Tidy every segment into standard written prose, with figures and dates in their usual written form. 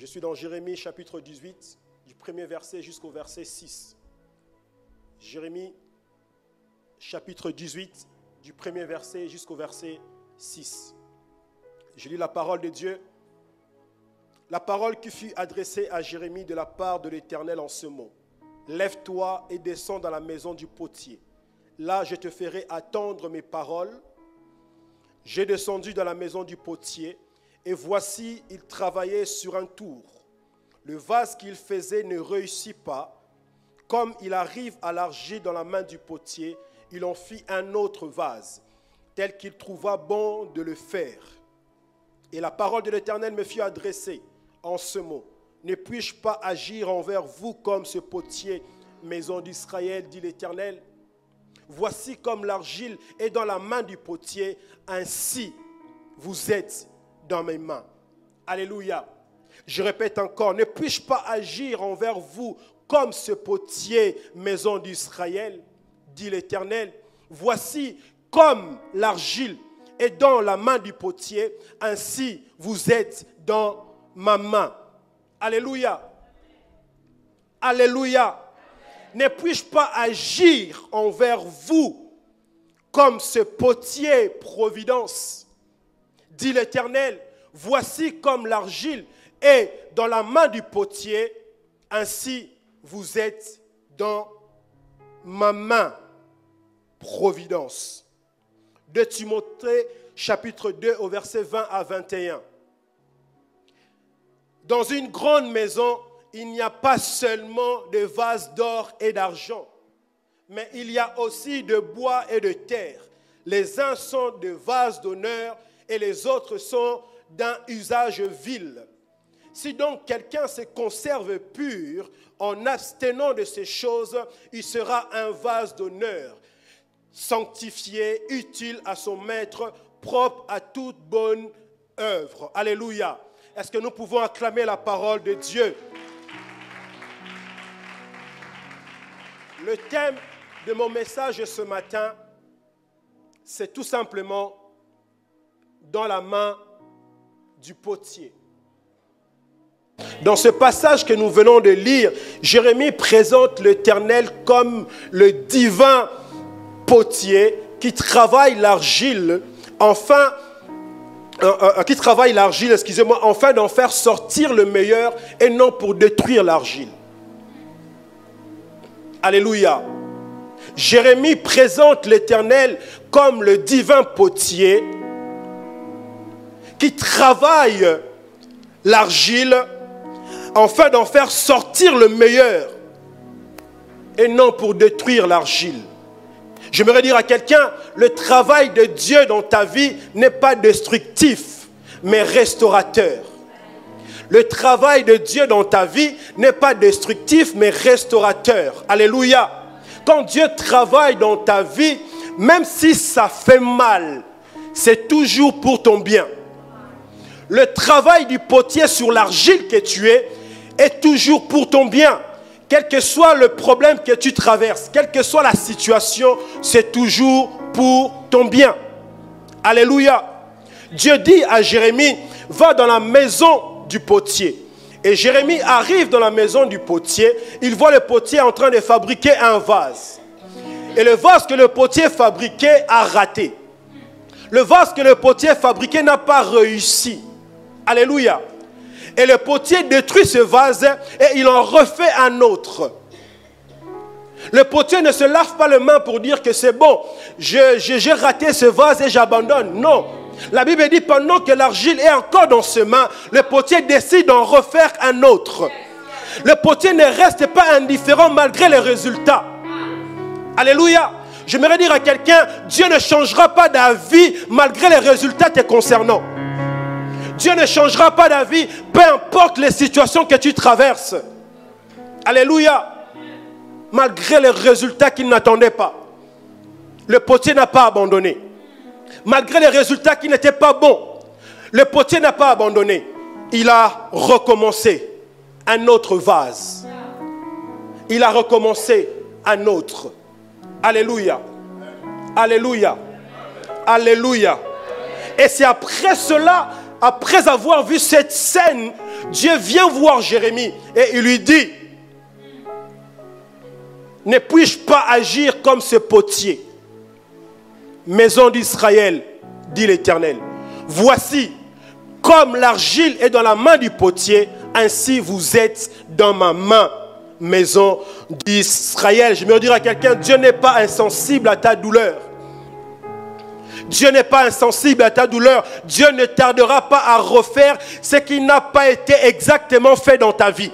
suis dans Jérémie chapitre 18, du premier verset jusqu'au verset 6. Jérémie chapitre 18, du premier verset jusqu'au verset 6. Je lis la parole de Dieu. La parole qui fut adressée à Jérémie de la part de l'Éternel en ce mot. Lève-toi et descends dans la maison du potier. Là, je te ferai attendre mes paroles. J'ai descendu dans la maison du potier, et voici, il travaillait sur un tour. Le vase qu'il faisait ne réussit pas. Comme il arrive à l'argile dans la main du potier, il en fit un autre vase, tel qu'il trouva bon de le faire. Et la parole de l'Éternel me fut adressée en ce mot. Ne puis-je pas agir envers vous comme ce potier, maison d'Israël, dit l'Éternel? Voici comme l'argile est dans la main du potier, ainsi vous êtes dans mes mains. Alléluia. Je répète encore, ne puis-je pas agir envers vous comme ce potier, maison d'Israël, dit l'Éternel? Voici comme l'argile est dans la main du potier, ainsi vous êtes dans ma main. Alléluia. Alléluia. Ne puis-je pas agir envers vous comme ce potier providence, dit l'Éternel? Voici comme l'argile est dans la main du potier, ainsi vous êtes dans ma main, providence. 2 Timothée chapitre 2 au verset 20 à 21. Dans une grande maison, il n'y a pas seulement de vases d'or et d'argent, mais il y a aussi de bois et de terre. Les uns sont de vases d'honneur et les autres sont d'un usage vil. Si donc quelqu'un se conserve pur en abstenant de ces choses, il sera un vase d'honneur, sanctifié, utile à son maître, propre à toute bonne œuvre. Alléluia. Est-ce que nous pouvons acclamer la parole de Dieu? Le thème de mon message ce matin, c'est tout simplement dans la main du potier. Dans ce passage que nous venons de lire, Jérémie présente l'Éternel comme le divin potier qui travaille l'argile, afin d'en faire sortir le meilleur et non pour détruire l'argile. Alléluia. Jérémie présente l'Éternel comme le divin potier qui travaille l'argile afin d'en faire sortir le meilleur et non pour détruire l'argile. J'aimerais dire à quelqu'un, le travail de Dieu dans ta vie n'est pas destructif, mais restaurateur. Le travail de Dieu dans ta vie n'est pas destructif, mais restaurateur. Alléluia. Quand Dieu travaille dans ta vie, même si ça fait mal, c'est toujours pour ton bien. Le travail du potier sur l'argile que tu es est toujours pour ton bien. Quel que soit le problème que tu traverses, quelle que soit la situation, c'est toujours pour ton bien. Alléluia. Dieu dit à Jérémie, va dans la maison du potier. Et Jérémie arrive dans la maison du potier. Il voit le potier en train de fabriquer un vase. Et le vase que le potier fabriquait a raté. Le vase que le potier fabriquait n'a pas réussi. Alléluia. Et le potier détruit ce vase et il en refait un autre. Le potier ne se lave pas les mains pour dire que c'est bon, j'ai raté ce vase et j'abandonne. Non. La Bible dit pendant que l'argile est encore dans ses mains, le potier décide d'en refaire un autre. Le potier ne reste pas indifférent malgré les résultats. Alléluia. J'aimerais dire à quelqu'un, Dieu ne changera pas d'avis malgré les résultats te concernant. Dieu ne changera pas d'avis, peu importe les situations que tu traverses. Alléluia. Malgré les résultats qu'il n'attendait pas. Le potier n'a pas abandonné. Malgré les résultats qui n'étaient pas bons, le potier n'a pas abandonné. Il a recommencé un autre vase. Il a recommencé un autre. Alléluia. Alléluia. Alléluia. Et c'est après cela après avoir vu cette scène, Dieu vient voir Jérémie et il lui dit, ne puis-je pas agir comme ce potier? Maison d'Israël, dit l'Éternel, voici, comme l'argile est dans la main du potier, ainsi vous êtes dans ma main, maison d'Israël. Je me dire à quelqu'un, Dieu n'est pas insensible à ta douleur. Dieu n'est pas insensible à ta douleur. Dieu ne tardera pas à refaire ce qui n'a pas été exactement fait dans ta vie.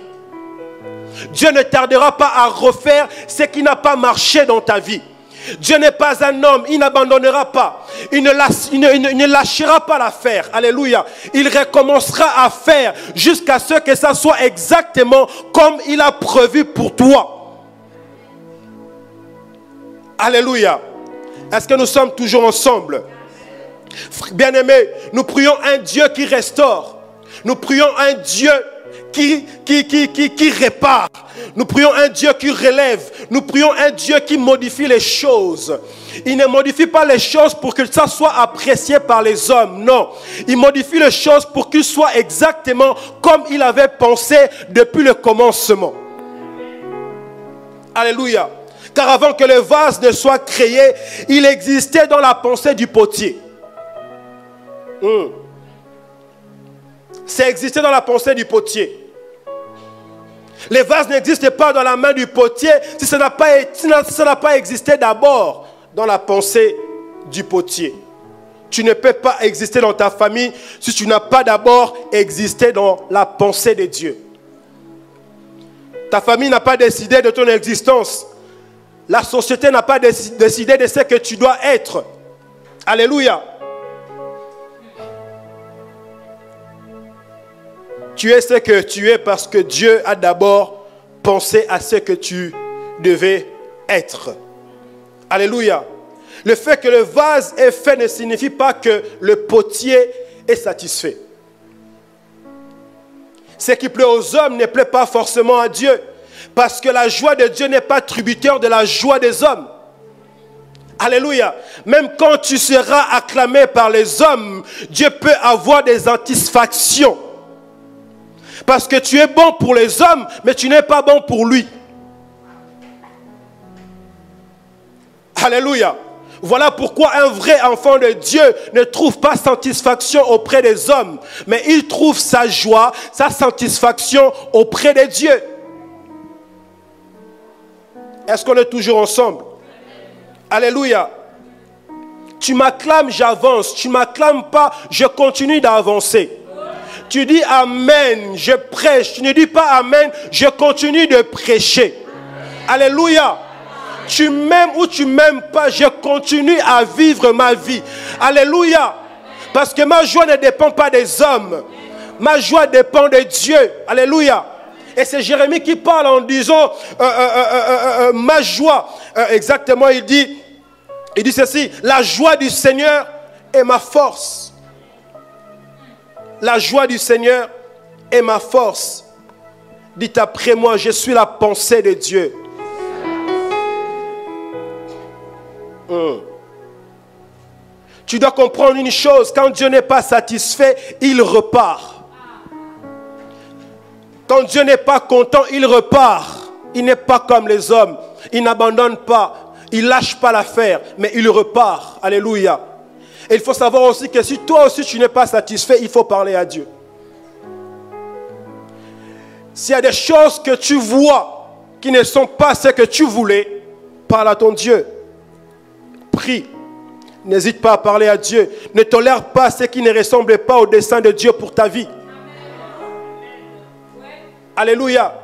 Dieu ne tardera pas à refaire ce qui n'a pas marché dans ta vie. Dieu n'est pas un homme, il n'abandonnera pas. Il ne lâchera pas l'affaire. Alléluia. Il recommencera à faire jusqu'à ce que ça soit exactement comme il a prévu pour toi. Alléluia. Est-ce que nous sommes toujours ensemble? Bien-aimés, nous prions un Dieu qui restaure. Nous prions un Dieu qui répare. Nous prions un Dieu qui relève. Nous prions un Dieu qui modifie les choses. Il ne modifie pas les choses pour que ça soit apprécié par les hommes. Non. Il modifie les choses pour qu'il soit exactement comme il avait pensé depuis le commencement. Alléluia. Car avant que le vase ne soit créé, il existait dans la pensée du potier. Ça existait dans la pensée du potier. Les vases n'existent pas dans la main du potier si ça n'a pas existé d'abord dans la pensée du potier. Tu ne peux pas exister dans ta famille si tu n'as pas d'abord existé dans la pensée de Dieu. Ta famille n'a pas décidé de ton existence. La société n'a pas décidé de ce que tu dois être. Alléluia. Tu es ce que tu es parce que Dieu a d'abord pensé à ce que tu devais être. Alléluia. Le fait que le vase est fait ne signifie pas que le potier est satisfait. Ce qui plaît aux hommes ne plaît pas forcément à Dieu. Parce que la joie de Dieu n'est pas tributaire de la joie des hommes. Alléluia. Même quand tu seras acclamé par les hommes, Dieu peut avoir des satisfactions. Parce que tu es bon pour les hommes, mais tu n'es pas bon pour lui. Alléluia. Voilà pourquoi un vrai enfant de Dieu ne trouve pas satisfaction auprès des hommes, mais il trouve sa joie, sa satisfaction auprès de Dieu. Est-ce qu'on est toujours ensemble? Alléluia. Tu m'acclames, j'avance. Tu ne m'acclames pas, je continue d'avancer. Tu dis Amen, je prêche. Tu ne dis pas Amen, je continue de prêcher. Alléluia. Tu m'aimes ou tu ne m'aimes pas, je continue à vivre ma vie. Alléluia. Parce que ma joie ne dépend pas des hommes. Ma joie dépend de Dieu. Alléluia. Et c'est Jérémie qui parle en disant ma joie. Exactement, il dit ceci. La joie du Seigneur est ma force. La joie du Seigneur est ma force. Dites après moi, je suis la pensée de Dieu. Tu dois comprendre une chose, quand Dieu n'est pas satisfait, il repart. Quand Dieu n'est pas content, il repart. Il n'est pas comme les hommes. Il n'abandonne pas. Il ne lâche pas l'affaire, mais il repart. Alléluia. Et il faut savoir aussi que si toi aussi tu n'es pas satisfait, il faut parler à Dieu. S'il y a des choses que tu vois qui ne sont pas ce que tu voulais, parle à ton Dieu. Prie. N'hésite pas à parler à Dieu. Ne tolère pas ce qui ne ressemble pas au dessein de Dieu pour ta vie. Alléluia.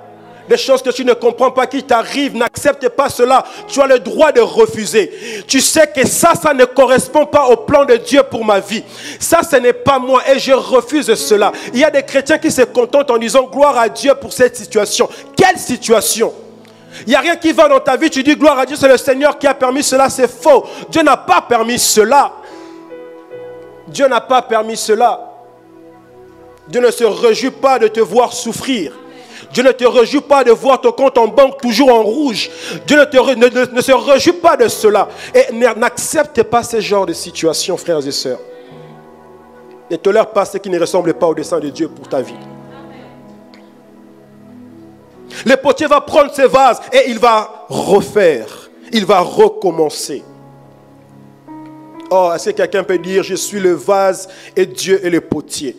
Des choses que tu ne comprends pas qui t'arrivent, n'accepte pas cela. Tu as le droit de refuser. Tu sais que ça ne correspond pas au plan de Dieu pour ma vie. Ça, ce n'est pas moi et je refuse cela. Il y a des chrétiens qui se contentent en disant gloire à Dieu pour cette situation. Quelle situation? Il n'y a rien qui va dans ta vie, tu dis gloire à Dieu, c'est le Seigneur qui a permis cela, c'est faux. Dieu n'a pas permis cela. Dieu n'a pas permis cela. Dieu ne se réjouit pas de te voir souffrir. Dieu ne te réjouit pas de voir ton compte en banque toujours en rouge. Dieu ne se réjouit pas de cela. Et n'accepte pas ce genre de situation, frères et sœurs. Ne tolère pas ce qui ne ressemble pas au dessein de Dieu pour ta vie. Le potier va prendre ses vases et il va refaire. Il va recommencer. Oh, est-ce que quelqu'un peut dire, je suis le vase et Dieu est le potier?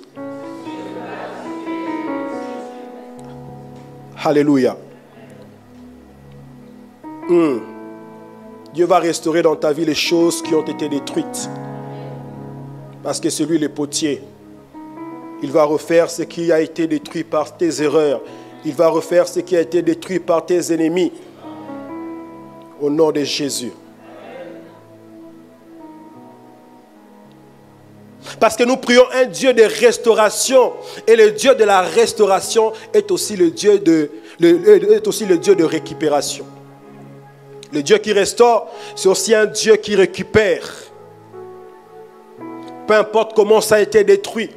Alléluia. Dieu va restaurer dans ta vie les choses qui ont été détruites. Parce que c'est lui le potier. Il va refaire ce qui a été détruit par tes erreurs. Il va refaire ce qui a été détruit par tes ennemis. Au nom de Jésus. Parce que nous prions un Dieu de restauration. Et le Dieu de la restauration est aussi le Dieu de récupération. Le Dieu qui restaure, c'est aussi un Dieu qui récupère. Peu importe comment ça a été détruit,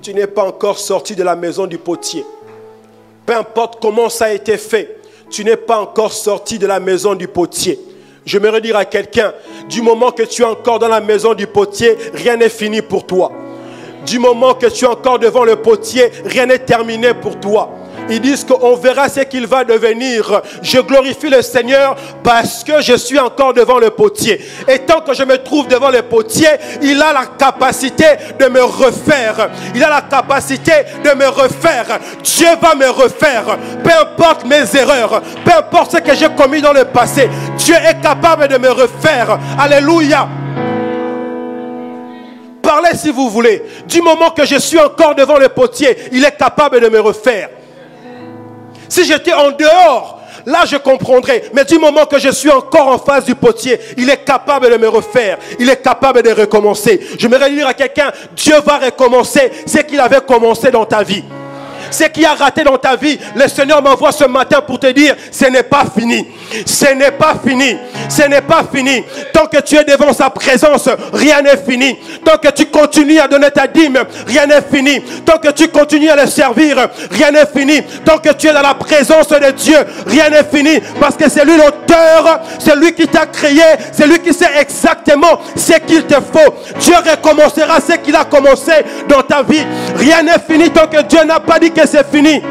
tu n'es pas encore sorti de la maison du potier. Peu importe comment ça a été fait, tu n'es pas encore sorti de la maison du potier. J'aimerais dire à quelqu'un, du moment que tu es encore dans la maison du potier, rien n'est fini pour toi. Du moment que tu es encore devant le potier, rien n'est terminé pour toi. Ils disent qu'on verra ce qu'il va devenir. Je glorifie le Seigneur parce que je suis encore devant le potier. Et tant que je me trouve devant le potier, il a la capacité de me refaire. Il a la capacité de me refaire. Dieu va me refaire. Peu importe mes erreurs, peu importe ce que j'ai commis dans le passé, Dieu est capable de me refaire. Alléluia. Parlez si vous voulez. Du moment que je suis encore devant le potier, il est capable de me refaire. Si j'étais en dehors, là je comprendrais. Mais du moment que je suis encore en face du potier, il est capable de me refaire. Il est capable de recommencer. Je me dire à quelqu'un, Dieu va recommencer ce qu'il avait commencé dans ta vie. Ce qui a raté dans ta vie, le Seigneur m'envoie ce matin pour te dire, ce n'est pas fini. Ce n'est pas fini. Ce n'est pas fini. Tant que tu es devant sa présence, rien n'est fini. Tant que tu continues à donner ta dîme, rien n'est fini. Tant que tu continues à le servir, rien n'est fini. Tant que tu es dans la présence de Dieu, rien n'est fini. Parce que c'est lui l'auteur, c'est lui qui t'a créé, c'est lui qui sait exactement ce qu'il te faut. Dieu recommencera ce qu'il a commencé dans ta vie. Rien n'est fini tant que Dieu n'a pas dit que c'est fini.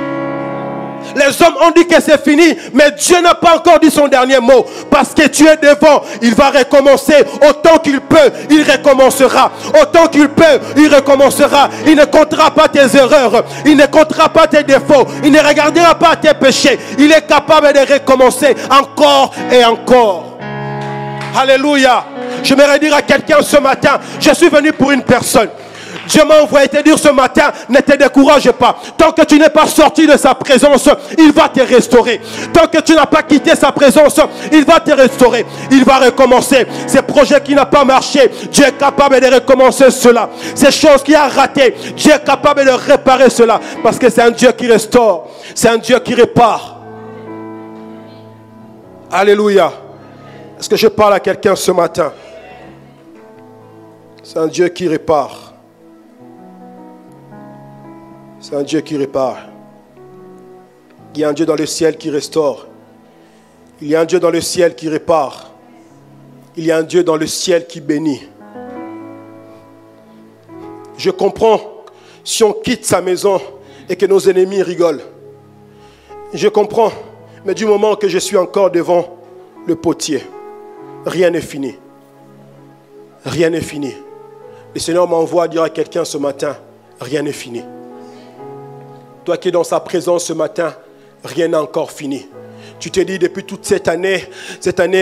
Les hommes ont dit que c'est fini, mais Dieu n'a pas encore dit son dernier mot. Parce que tu es devant, il va recommencer. Autant qu'il peut, il recommencera. Autant qu'il peut, il recommencera. Il ne comptera pas tes erreurs. Il ne comptera pas tes défauts. Il ne regardera pas tes péchés. Il est capable de recommencer encore et encore. Alléluia. Je voudrais dire à quelqu'un ce matin, je suis venu pour une personne. Dieu m'a envoyé te dire ce matin, ne te décourage pas. Tant que tu n'es pas sorti de sa présence, il va te restaurer. Tant que tu n'as pas quitté sa présence, il va te restaurer. Il va recommencer. Ces projets qui n'ont pas marché, Dieu est capable de recommencer cela. Ces choses qui ont raté, Dieu est capable de réparer cela. Parce que c'est un Dieu qui restaure. C'est un Dieu qui répare. Alléluia. Est-ce que je parle à quelqu'un ce matin? C'est un Dieu qui répare. C'est un Dieu qui répare. Il y a un Dieu dans le ciel qui restaure. Il y a un Dieu dans le ciel qui répare. Il y a un Dieu dans le ciel qui bénit. Je comprends si on quitte sa maison et que nos ennemis rigolent. Je comprends, mais du moment que je suis encore devant le potier, rien n'est fini. Rien n'est fini. Le Seigneur m'envoie dire à quelqu'un ce matin, rien n'est fini. Toi qui es dans sa présence ce matin, rien n'est encore fini. Tu te dis depuis toute cette année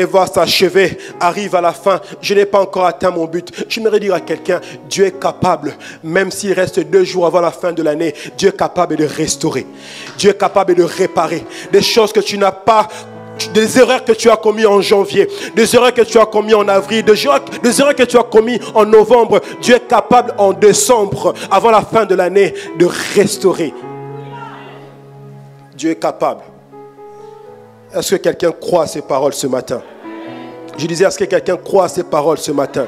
va s'achever, arrive à la fin, je n'ai pas encore atteint mon but. J'aimerais dire à quelqu'un, Dieu est capable, même s'il reste 2 jours avant la fin de l'année, Dieu est capable de restaurer. Dieu est capable de réparer des choses que tu n'as pas, des erreurs que tu as commises en janvier, des erreurs que tu as commises en avril, des erreurs que tu as commises en novembre. Dieu est capable en décembre, avant la fin de l'année, de restaurer. Dieu est capable. Est-ce que quelqu'un croit à ces paroles ce matin? Je disais, est-ce que quelqu'un croit à ces paroles ce matin?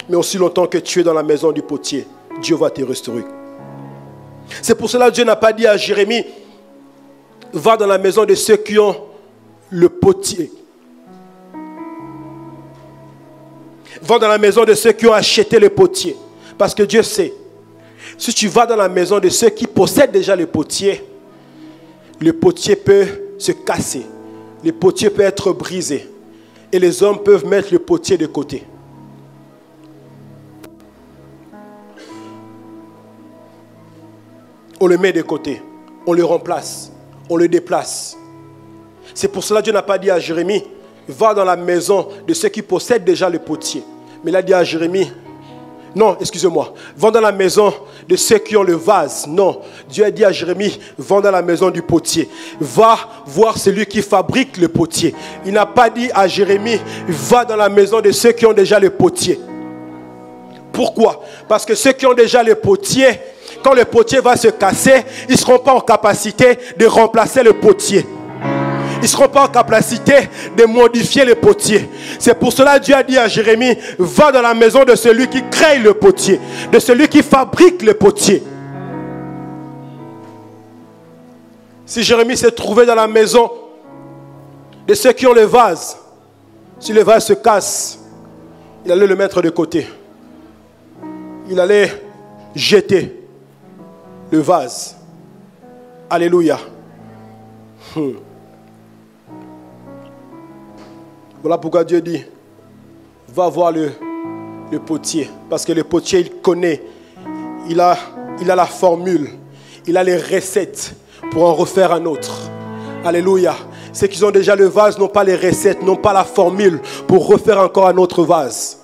Mais aussi longtemps que tu es dans la maison du potier, Dieu va te restaurer. C'est pour cela que Dieu n'a pas dit à Jérémie, va dans la maison de ceux qui ont le potier. Va dans la maison de ceux qui ont acheté le potier. Parce que Dieu sait, si tu vas dans la maison de ceux qui possèdent déjà le potier peut se casser. Le potier peut être brisé. Et les hommes peuvent mettre le potier de côté. On le met de côté. On le remplace. On le déplace. C'est pour cela que Dieu n'a pas dit à Jérémie, va dans la maison de ceux qui possèdent déjà le potier. Mais il a dit à Jérémie, non, excusez-moi, va dans la maison de ceux qui ont le vase. Non, Dieu a dit à Jérémie, va dans la maison du potier. Va voir celui qui fabrique le potier. Il n'a pas dit à Jérémie, va dans la maison de ceux qui ont déjà le potier. Pourquoi? Parce que ceux qui ont déjà le potier, quand le potier va se casser, ils ne seront pas en capacité de remplacer le potier. Ils ne seront pas en capacité de modifier le potier. C'est pour cela que Dieu a dit à Jérémie, va dans la maison de celui qui crée le potier, de celui qui fabrique le potier. Si Jérémie s'est trouvé dans la maison de ceux qui ont le vase, si le vase se casse, il allait le mettre de côté. Il allait jeter le vase. Alléluia. Voilà pourquoi Dieu dit, va voir le potier. Parce que le potier, il connaît, il a la formule, il a les recettes pour en refaire un autre. Alléluia. Ceux qui ont déjà le vase n'ont pas les recettes, n'ont pas la formule pour refaire encore un autre vase.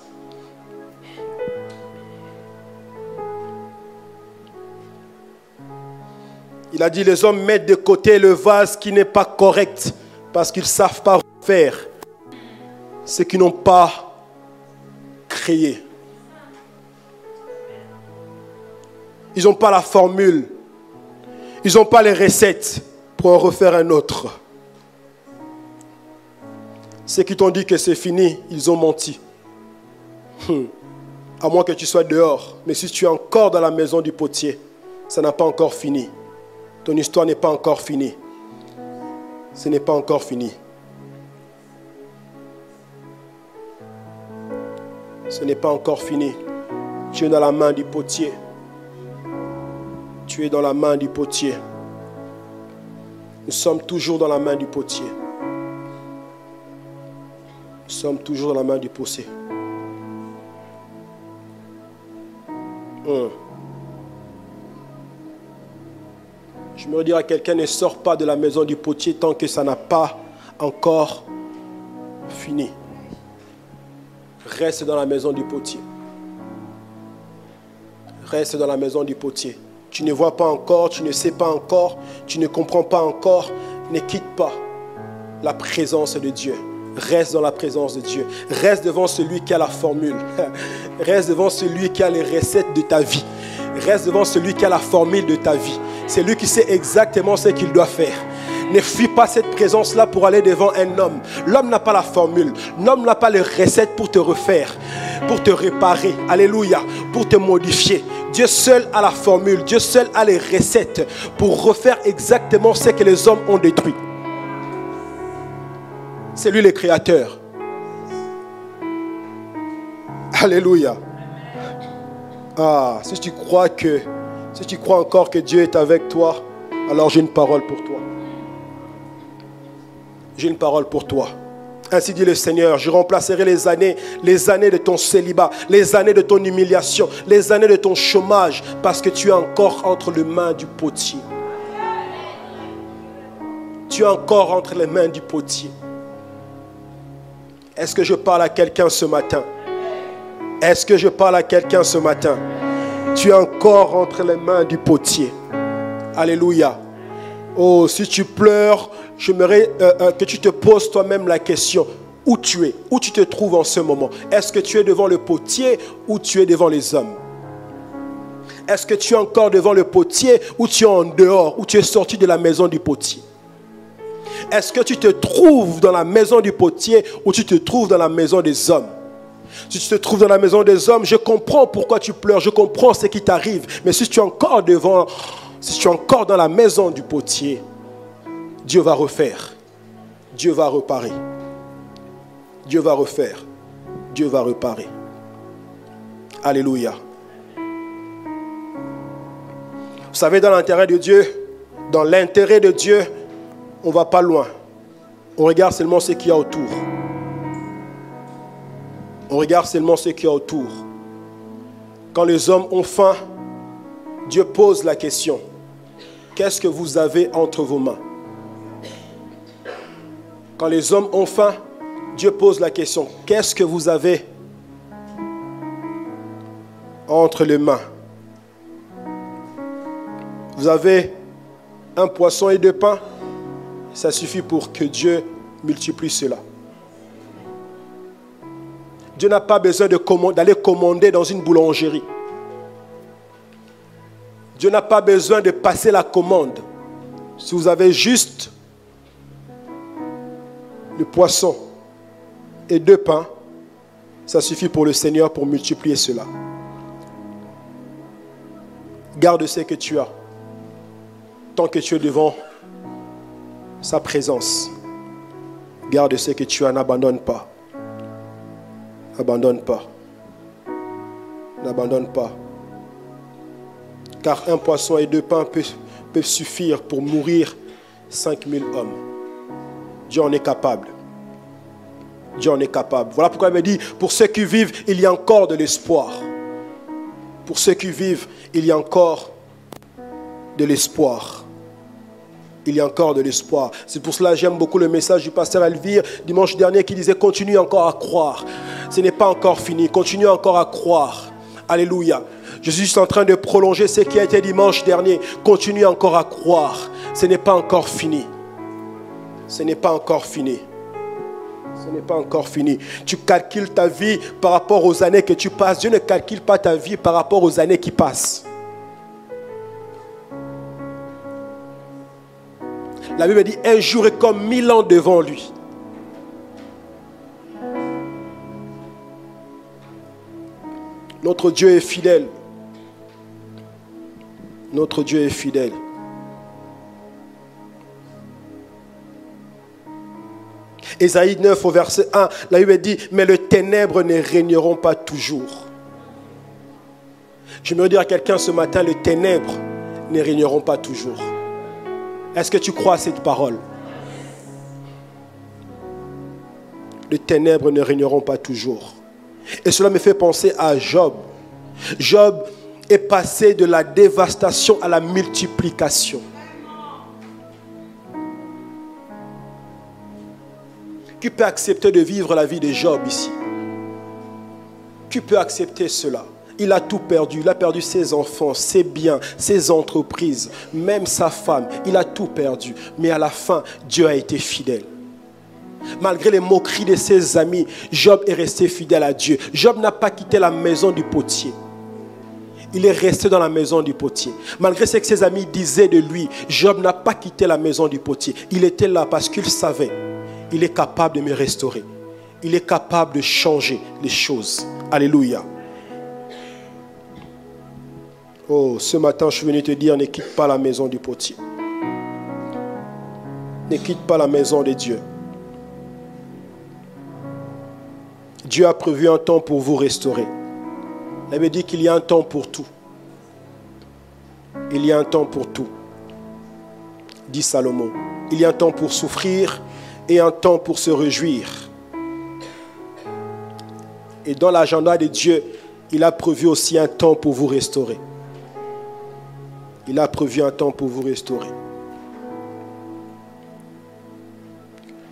Il a dit, les hommes mettent de côté le vase qui n'est pas correct parce qu'ils ne savent pas refaire ce qu'ils n'ont pas créé. Ils n'ont pas la formule. Ils n'ont pas les recettes pour en refaire un autre. Ceux qui t'ont dit que c'est fini, ils ont menti. À moins que tu sois dehors. Mais si tu es encore dans la maison du potier, ça n'a pas encore fini. Ton histoire n'est pas encore finie. Ce n'est pas encore fini. Ce n'est pas encore fini. Tu es dans la main du potier. Tu es dans la main du potier. Nous sommes toujours dans la main du potier. Nous sommes toujours dans la main du potier. Je me dire à quelqu'un, ne sors pas de la maison du potier tant que ça n'a pas encore fini. Reste dans la maison du potier. Reste dans la maison du potier. Tu ne vois pas encore, tu ne sais pas encore, tu ne comprends pas encore. Ne quitte pas la présence de Dieu. Reste dans la présence de Dieu. Reste devant celui qui a la formule. Reste devant celui qui a les recettes de ta vie. Reste devant celui qui a la formule de ta vie. C'est lui qui sait exactement ce qu'il doit faire. Ne fuis pas cette présence-là pour aller devant un homme. L'homme n'a pas la formule. L'homme n'a pas les recettes pour te refaire, pour te réparer. Alléluia. Pour te modifier. Dieu seul a la formule. Dieu seul a les recettes pour refaire exactement ce que les hommes ont détruit. C'est lui le créateur. Alléluia. Ah, si tu crois encore que Dieu est avec toi, alors j'ai une parole pour toi. J'ai une parole pour toi. Ainsi dit le Seigneur, je remplacerai les années de ton célibat, les années de ton humiliation, les années de ton chômage, parce que tu es encore entre les mains du potier. Tu es encore entre les mains du potier. Est-ce que je parle à quelqu'un ce matin? Est-ce que je parle à quelqu'un ce matin? Tu es encore entre les mains du potier. Alléluia. Oh, si tu pleures, j'aimerais que tu te poses toi-même la question. Où tu es? Où tu te trouves en ce moment? Est-ce que tu es devant le potier ou tu es devant les hommes? Est-ce que tu es encore devant le potier ou tu es en dehors, ou tu es sorti de la maison du potier? Est-ce que tu te trouves dans la maison du potier ou tu te trouves dans la maison des hommes? Si tu te trouves dans la maison des hommes, je comprends pourquoi tu pleures, je comprends ce qui t'arrive. Mais si tu es encore dans la maison du potier, Dieu va refaire. Dieu va réparer. Dieu va refaire. Dieu va réparer. Alléluia. Vous savez, dans l'intérêt de Dieu, on ne va pas loin. On regarde seulement ce qu'il y a autour. On regarde seulement ce qu'il y a autour. Quand les hommes ont faim, Dieu pose la question. Qu'est-ce que vous avez entre vos mains? Quand les hommes ont faim, Dieu pose la question. Qu'est-ce que vous avez entre les mains? Vous avez un poisson et 2 pains. Ça suffit pour que Dieu multiplie cela. Dieu n'a pas besoin d'aller commander dans une boulangerie. Dieu n'a pas besoin de passer la commande. Si vous avez juste le poisson et 2 pains, ça suffit pour le Seigneur pour multiplier cela. Garde ce que tu as. Tant que tu es devant sa présence, garde ce que tu as, n'abandonne pas. N'abandonne pas. N'abandonne pas. Car un poisson et 2 pains peuvent suffire pour nourrir 5000 hommes. Dieu en est capable. Dieu en est capable. Voilà pourquoi il me dit, pour ceux qui vivent, il y a encore de l'espoir. Pour ceux qui vivent, il y a encore de l'espoir. Il y a encore de l'espoir. C'est pour cela que j'aime beaucoup le message du pasteur Elvire dimanche dernier qui disait, continue encore à croire. Ce n'est pas encore fini. Continue encore à croire. Alléluia. Je suis juste en train de prolonger ce qui a été dimanche dernier. Continue encore à croire. Ce n'est pas encore fini. Ce n'est pas encore fini. Ce n'est pas encore fini. Tu calcules ta vie par rapport aux années que tu passes. Dieu ne calcule pas ta vie par rapport aux années qui passent. La Bible dit, un jour est comme 1000 ans devant lui. Notre Dieu est fidèle. Notre Dieu est fidèle. Ésaïe 9 au verset 1, la Bible dit, mais les ténèbres ne régneront pas toujours. Je me dire à quelqu'un ce matin, les ténèbres ne régneront pas toujours. Est-ce que tu crois à cette parole? Les ténèbres ne régneront pas toujours. Et cela me fait penser à Job. Job est passé de la dévastation à la multiplication. Qui peut accepter de vivre la vie de Job ici? Qui peut accepter cela? Il a tout perdu. Il a perdu ses enfants, ses biens, ses entreprises, même sa femme. Il a tout perdu. Mais à la fin, Dieu a été fidèle. Malgré les moqueries de ses amis, Job est resté fidèle à Dieu. Job n'a pas quitté la maison du potier. Il est resté dans la maison du potier. Malgré ce que ses amis disaient de lui, Job n'a pas quitté la maison du potier. Il était là parce qu'il savait, il est capable de me restaurer. Il est capable de changer les choses. Alléluia. Oh, ce matin, je suis venu te dire, ne quitte pas la maison du potier. Ne quitte pas la maison de Dieu. Dieu a prévu un temps pour vous restaurer. Elle me dit qu'il y a un temps pour tout. Il y a un temps pour tout. Dit Salomon. Il y a un temps pour souffrir et un temps pour se réjouir. Et dans l'agenda de Dieu, il a prévu aussi un temps pour vous restaurer. Il a prévu un temps pour vous restaurer.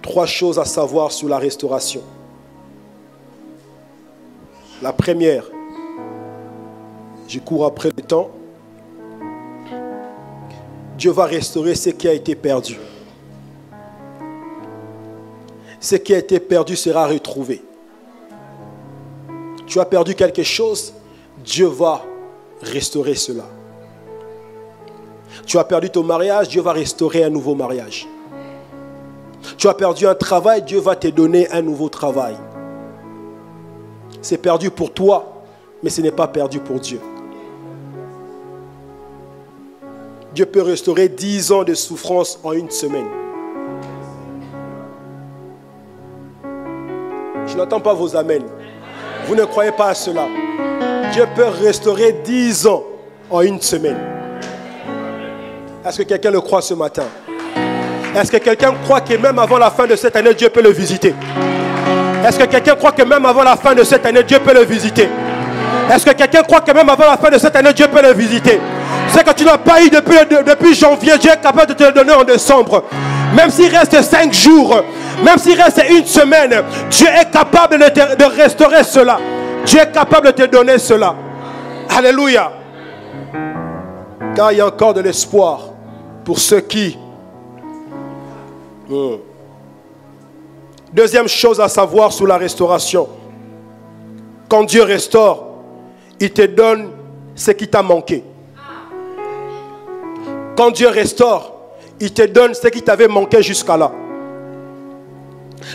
3 choses à savoir sur la restauration. La première, je cours après le temps. Dieu va restaurer ce qui a été perdu. Ce qui a été perdu sera retrouvé. Tu as perdu quelque chose, Dieu va restaurer cela. Tu as perdu ton mariage, Dieu va restaurer un nouveau mariage. Tu as perdu un travail, Dieu va te donner un nouveau travail. C'est perdu pour toi, mais ce n'est pas perdu pour Dieu. Dieu peut restaurer 10 ans de souffrance en une semaine. Je n'entends pas vos amens. Vous ne croyez pas à cela. Dieu peut restaurer 10 ans en une semaine. Est-ce que quelqu'un le croit ce matin? Est-ce que quelqu'un croit que même avant la fin de cette année, Dieu peut le visiter? Est-ce que quelqu'un croit que même avant la fin de cette année, Dieu peut le visiter? Est-ce que quelqu'un croit que même avant la fin de cette année, Dieu peut le visiter? C'est que tu n'as pas eu depuis janvier, Dieu est capable de te le donner en décembre. Même s'il reste 5 jours, même s'il reste une semaine, Dieu est capable de restaurer cela. Dieu est capable de te donner cela. Alléluia. Car il y a encore de l'espoir pour ceux qui... Deuxième chose à savoir sur la restauration. Quand Dieu restaure, il te donne ce qui t'a manqué. Quand Dieu restaure, il te donne ce qui t'avait manqué jusqu'à là.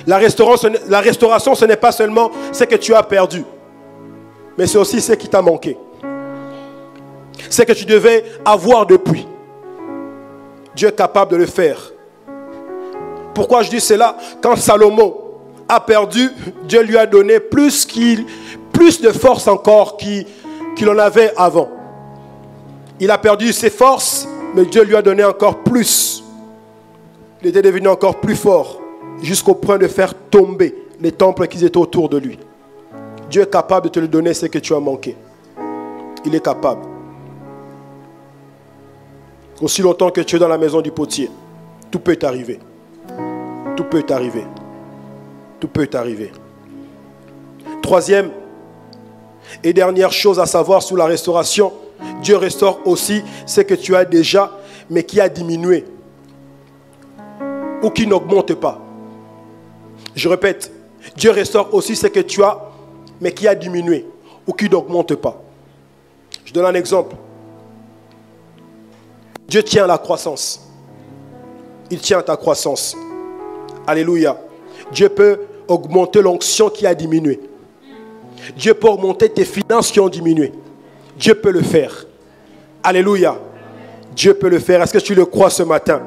La restauration, ce n'est pas seulement ce que tu as perdu, mais c'est aussi ce qui t'a manqué. Ce que tu devais avoir depuis. Dieu est capable de le faire. Pourquoi je dis cela? Quand Salomon a perdu, Dieu lui a donné plus de force encore qu'il en avait avant. Il a perdu ses forces, mais Dieu lui a donné encore plus. Il était devenu encore plus fort, jusqu'au point de faire tomber les temples qui étaient autour de lui. Dieu est capable de te le donner, ce que tu as manqué. Il est capable. Aussi longtemps que tu es dans la maison du potier, tout peut t'arriver. Tout peut t'arriver. Tout peut t'arriver. Troisième et dernière chose à savoir sur la restauration, Dieu restaure aussi ce que tu as déjà, mais qui a diminué ou qui n'augmente pas. Je répète, Dieu restaure aussi ce que tu as, mais qui a diminué ou qui n'augmente pas. Je donne un exemple. Dieu tient à la croissance. Il tient à ta croissance. Alléluia. Dieu peut augmenter l'onction qui a diminué. Dieu peut augmenter tes finances qui ont diminué. Dieu peut le faire. Alléluia. Dieu peut le faire. Est-ce que tu le crois ce matin?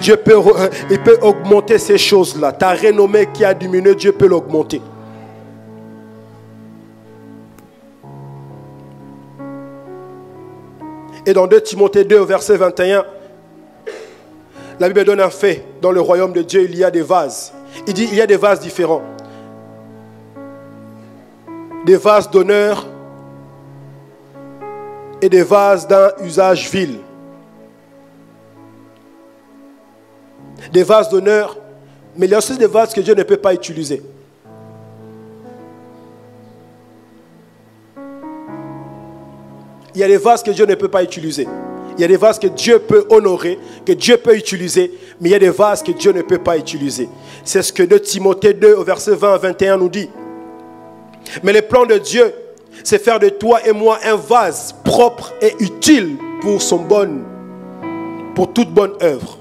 Il peut augmenter ces choses-là. Ta renommée qui a diminué, Dieu peut l'augmenter. Et dans 2 Timothée 2, verset 21, la Bible donne un fait. Dans le royaume de Dieu, il y a des vases. Il dit, il y a des vases différents. Des vases d'honneur et des vases d'un usage vil. Des vases d'honneur, mais il y a aussi des vases que Dieu ne peut pas utiliser. Il y a des vases que Dieu ne peut pas utiliser. Il y a des vases que Dieu peut honorer, que Dieu peut utiliser, mais il y a des vases que Dieu ne peut pas utiliser. C'est ce que 2 Timothée 2, au verset 20 à 21 nous dit. Mais le plan de Dieu, c'est faire de toi et moi un vase propre et utile pour toute bonne œuvre.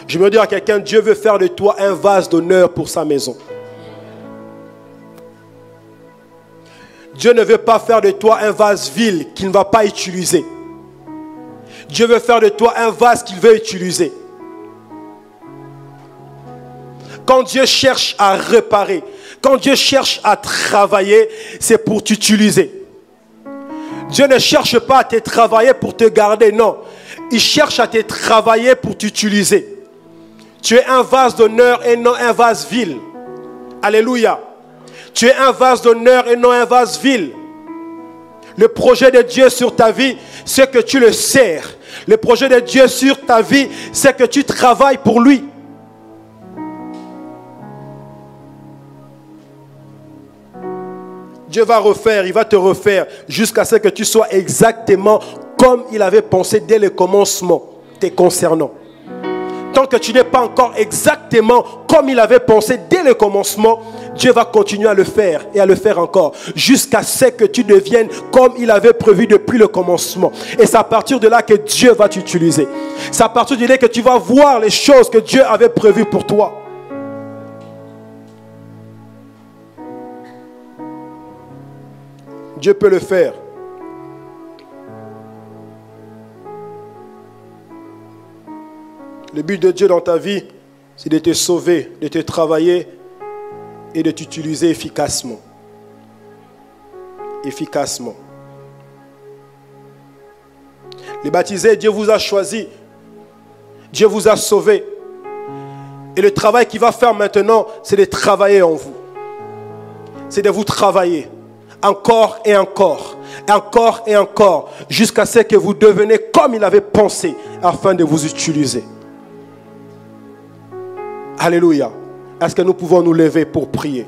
Je me dis à quelqu'un, Dieu veut faire de toi un vase d'honneur pour sa maison. Dieu ne veut pas faire de toi un vase vil qu'il ne va pas utiliser. Dieu veut faire de toi un vase qu'il veut utiliser. Quand Dieu cherche à réparer, quand Dieu cherche à travailler, c'est pour t'utiliser. Dieu ne cherche pas à te travailler pour te garder, non. Il cherche à te travailler pour t'utiliser. Tu es un vase d'honneur et non un vase vil. Alléluia. Tu es un vase d'honneur et non un vase vil. Le projet de Dieu sur ta vie, c'est que tu le sers. Le projet de Dieu sur ta vie, c'est que tu travailles pour lui. Dieu va refaire, il va te refaire jusqu'à ce que tu sois exactement comme il avait pensé dès le commencement te concernant. Tant que tu n'es pas encore exactement comme il avait pensé dès le commencement, Dieu va continuer à le faire et à le faire encore jusqu'à ce que tu deviennes comme il avait prévu depuis le commencement. Et c'est à partir de là que Dieu va t'utiliser. C'est à partir de là que tu vas voir les choses que Dieu avait prévues pour toi. Dieu peut le faire. Le but de Dieu dans ta vie, c'est de te sauver, de te travailler et de t'utiliser efficacement. efficacement. Les baptisés, Dieu vous a choisi. Dieu vous a sauvé. Et le travail qu'il va faire maintenant, c'est de travailler en vous. C'est de vous travailler. Encore et encore. Encore et encore. Jusqu'à ce que vous deveniez comme il avait pensé afin de vous utiliser. Alléluia. Est-ce que nous pouvons nous lever pour prier?